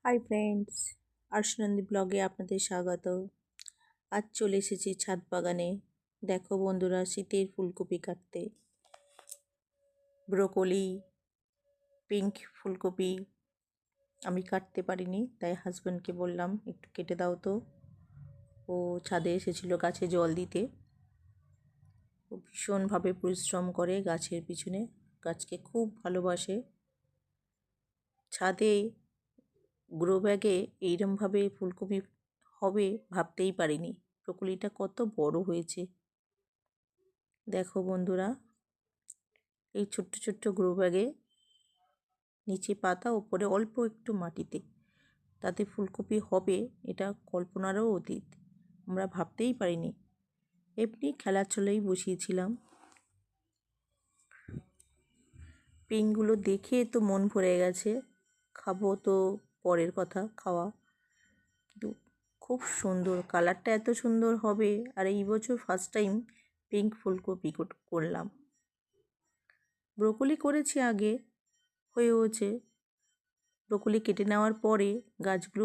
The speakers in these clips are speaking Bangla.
হাই ফ্রেন্ডস, আরশনন্দী ব্লগে আপনাদের স্বাগত। আজ চলে এসেছি ছাদ বাগানে। দেখো বন্ধুরা, শীতের ফুলকপি কাটতে। ব্রোকলি, পিঙ্ক ফুলকপি আমি কাটতে পারিনি, তাই হাজব্যান্ডকে বললাম একটু কেটে দাও তো। ও ছাদে এসেছিল গাছে জল দিতে। ও ভীষণভাবে পরিশ্রম করে গাছের পিছনে, গাছকে খুব ভালোবাসে। ছাদে গ্রো ব্যাগে এইরমভাবে ফুলকপি হবে ভাবতেই পারিনি। ব্রোকলিটা কত বড় হয়েছে দেখো বন্ধুরা। এই ছোট্ট ছোট্ট গ্রো ব্যাগে নিচে পাতা, ওপরে অল্প একটু মাটিতে, তাতে ফুলকপি হবে এটা কল্পনারও অতীত। আমরা ভাবতেই পারিনি। এমনি খেলার ছলেই বসিয়েছিলাম। পিংগুলো দেখে তো মন ভরে গেছে। খাবো তো পরের কথা, খাওয়া কিন্তু খুব সুন্দর, কালারটা এত সুন্দর হবে। আর এই বছর ফার্স্ট টাইম পিঙ্ক ফুলকপি করলাম। ব্রোকলি করেছি আগে, হয়েওছে। ব্রোকলি কেটে নেওয়ার পরে গাছগুলো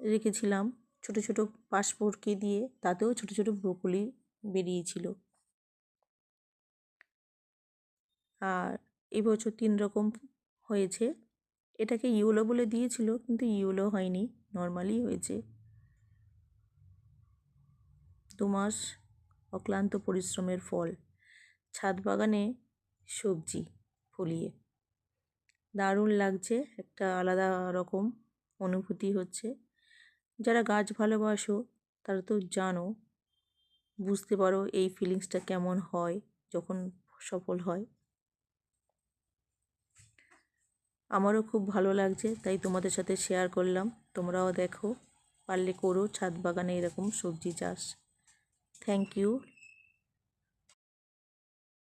রেখেছিলাম ছোট ছোট পাশপোর্টকে দিয়ে, তাতেও ছোট ছোট ব্রোকলি বেরিয়েছিল। আর এবছর 3 রকম হয়েছে। এটাকে ইয়েলো বলে দিয়েছিল, কিন্তু ইয়েলো হয়নি, নর্মালি হয়েছে। 2 মাস অক্লান্ত পরিশ্রমের ফল। ছাদ বাগানে সবজি ফলিয়ে দারুণ লাগছে, একটা আলাদা রকম অনুভূতি হচ্ছে। যারা গাছ ভালোবাসো তারা তো জানো, বুঝতে পারো এই ফিলিংসটা কেমন হয় যখন সফল হয়। আমারও খুব ভালো লাগছে, তাই তোমাদের সাথে শেয়ার করলাম। তোমরাও দেখো, পারলে করো ছাদ বাগানে এরকম সবজি চাষ। Thank you.